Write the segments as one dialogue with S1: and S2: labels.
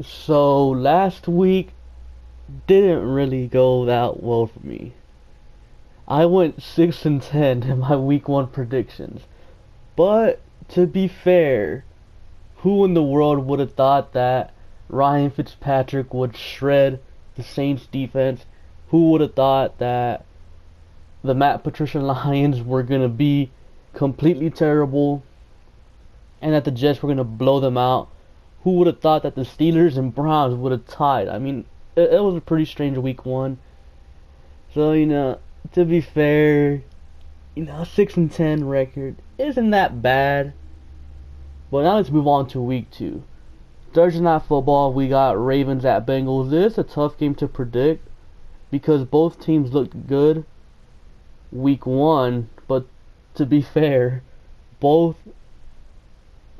S1: So last week didn't really go that well for me. I went 6-10 in my week 1 predictions. But to be fair, who in the world would have thought that Ryan Fitzpatrick would shred the Saints defense? Who would have thought that the Matt Patricia Lions were going to be completely terrible and that the Jets were going to blow them out? Who would have thought that the Steelers and Browns would have tied? I mean, it was a pretty strange week 1. So, to be fair, 6-10 record isn't that bad. But now let's move on to week 2. Thursday night football, we got Ravens at Bengals. This is a tough game to predict because both teams looked good week 1, but to be fair, both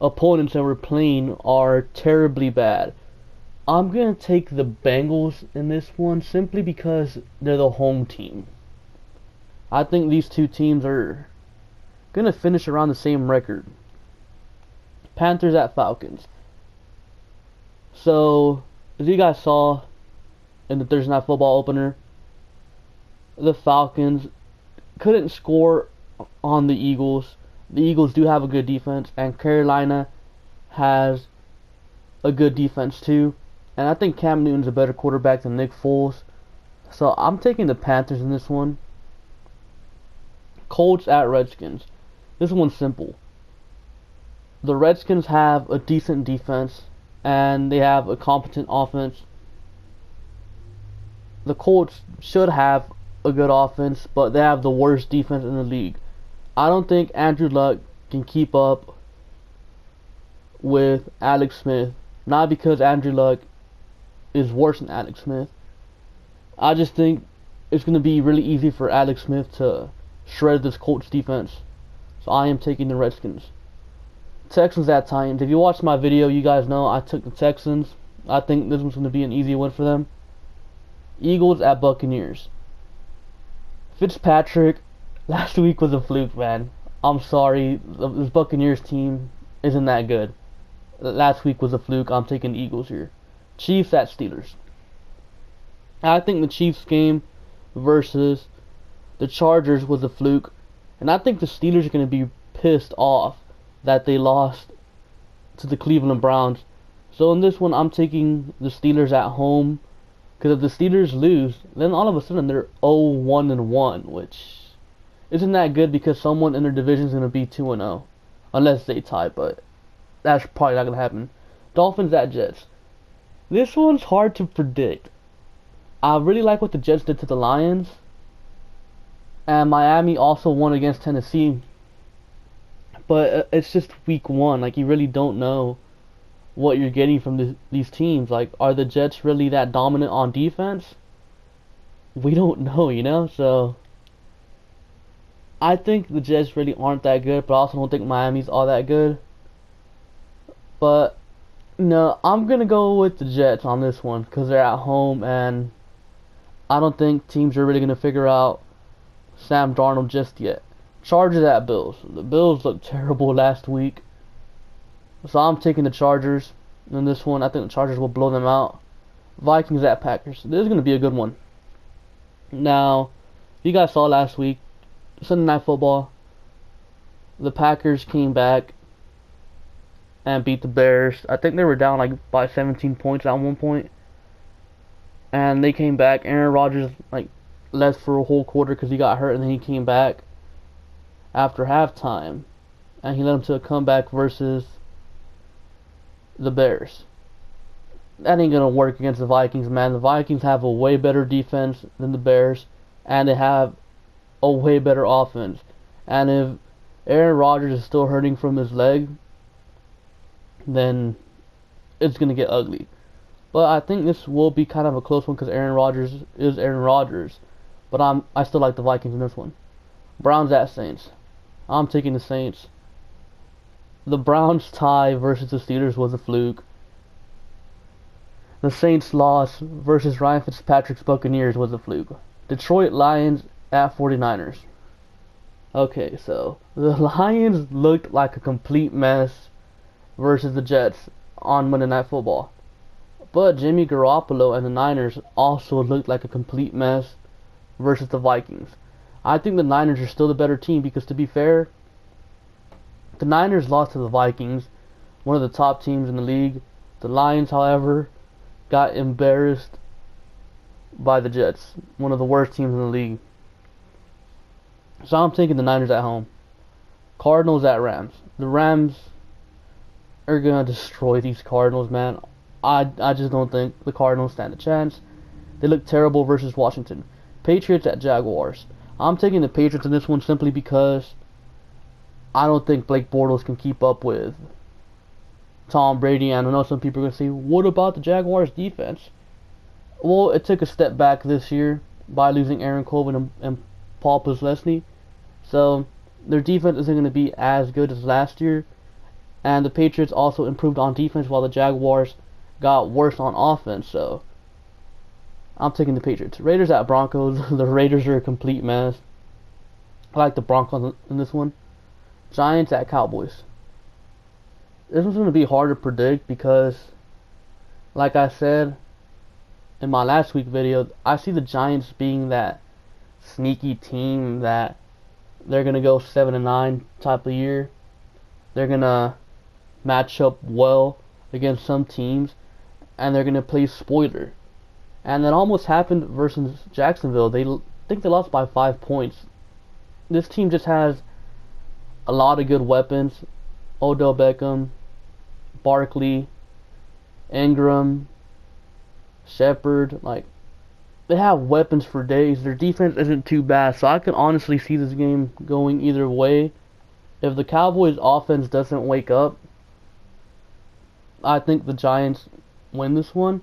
S1: opponents that we're playing are terribly bad. I'm going to take the Bengals in this one simply because they're the home team. I think these two teams are going to finish around the same record. Panthers at Falcons. So, as you guys saw in the Thursday Night Football opener, the Falcons couldn't score on the Eagles. The Eagles do have a good defense, and Carolina has a good defense too. And I think Cam Newton's a better quarterback than Nick Foles. So I'm taking the Panthers in this one. Colts at Redskins. This one's simple. The Redskins have a decent defense, and they have a competent offense. The Colts should have a good offense, but they have the worst defense in the league. I don't think Andrew Luck can keep up with Alex Smith. Not because Andrew Luck is worse than Alex Smith. I just think it's going to be really easy for Alex Smith to shred this Colts defense. So I am taking the Redskins. Texans at Titans. If you watched my video, you guys know I took the Texans. I think this one's going to be an easy win for them. Eagles at Buccaneers. Fitzpatrick last week was a fluke, man. I'm sorry. This Buccaneers team isn't that good. Last week was a fluke. I'm taking the Eagles here. Chiefs at Steelers. I think the Chiefs game versus the Chargers was a fluke. And I think the Steelers are going to be pissed off that they lost to the Cleveland Browns. So in this one, I'm taking the Steelers at home. Because if the Steelers lose, then all of a sudden they're 0-1-1, which isn't that good because someone in their division is going to be 2-0. Unless they tie, but that's probably not going to happen. Dolphins at Jets. This one's hard to predict. I really like what the Jets did to the Lions. And Miami also won against Tennessee. But it's just week 1. Like, you really don't know what you're getting from these teams. Like, are the Jets really that dominant on defense? We don't know, So, I think the Jets really aren't that good, but I also don't think Miami's all that good. But, no, I'm going to go with the Jets on this one because they're at home, and I don't think teams are really going to figure out Sam Darnold just yet. Chargers at Bills. The Bills looked terrible last week. So I'm taking the Chargers in this one. I think the Chargers will blow them out. Vikings at Packers. This is going to be a good one. Now, you guys saw last week, Sunday Night Football, the Packers came back and beat the Bears. I think they were down like by 17 points at one point. And they came back. Aaron Rodgers left for a whole quarter because he got hurt, and then he came back after halftime, and he led them to a comeback versus the Bears. That ain't gonna work against the Vikings, man. The Vikings have a way better defense than the Bears, and they have a way better offense. And if Aaron Rodgers is still hurting from his leg, then it's gonna get ugly. But I think this will be kind of a close one because Aaron Rodgers is Aaron Rodgers. But I still like the Vikings in this one. Browns at Saints. I'm taking the Saints. The Browns tie versus the Steelers was a fluke. The Saints loss versus Ryan Fitzpatrick's Buccaneers was a fluke. Detroit Lions at 49ers. Okay, so the Lions looked like a complete mess versus the Jets on Monday Night Football. But Jimmy Garoppolo and the Niners also looked like a complete mess versus the Vikings. I think the Niners are still the better team because, to be fair, the Niners lost to the Vikings, one of the top teams in the league. The Lions, however, got embarrassed by the Jets, one of the worst teams in the league. So I'm taking the Niners at home. Cardinals at Rams. The Rams are going to destroy these Cardinals, man. I just don't think the Cardinals stand a chance. They look terrible versus Washington. Patriots at Jaguars. I'm taking the Patriots in this one simply because I don't think Blake Bortles can keep up with Tom Brady. And I know some people are going to say, what about the Jaguars defense? Well, it took a step back this year by losing Aaron Colvin and Paul Posluszny. So their defense isn't going to be as good as last year. And the Patriots also improved on defense while the Jaguars got worse on offense. So I'm taking the Patriots. Raiders at Broncos. The Raiders are a complete mess. I like the Broncos in this one. Giants at Cowboys. This one's going to be hard to predict because, like I said in my last week video, I see the Giants being that sneaky team that they're going to go 7-9 type of year. They're going to match up well against some teams, and they're going to play spoiler. And that almost happened versus Jacksonville. They think they lost by 5 points. This team just has a lot of good weapons. Odell Beckham, Barkley, Ingram, Shepard. Like, they have weapons for days. Their defense isn't too bad, so I can honestly see this game going either way. If the Cowboys' offense doesn't wake up, I think the Giants win this one.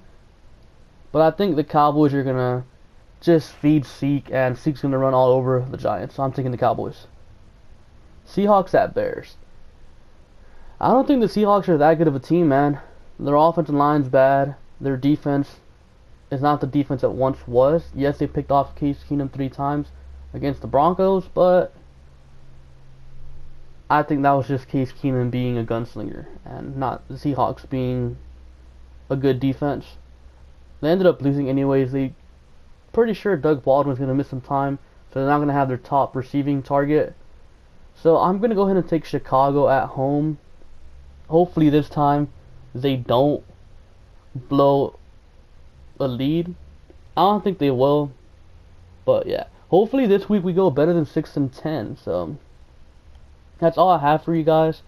S1: But I think the Cowboys are going to just feed Zeke, and Zeke's going to run all over the Giants. So I'm taking the Cowboys. Seahawks at Bears. I don't think the Seahawks are that good of a team, man. Their offensive line's bad. Their defense is not the defense it once was. Yes, they picked off Case Keenum 3 times against the Broncos, but I think that was just Case Keenum being a gunslinger and not the Seahawks being a good defense. They ended up losing anyways. They pretty sure Doug Baldwin's going to miss some time, so they're not going to have their top receiving target. So I'm going to go ahead and take Chicago at home. Hopefully this time they don't blow a lead. I don't think they will, but yeah. Hopefully this week we go better than 6-10. So that's all I have for you guys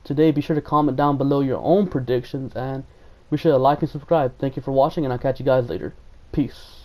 S1: today. Be sure to comment down below your own predictions, and be sure to like and subscribe. Thank you for watching, and I'll catch you guys later. Peace.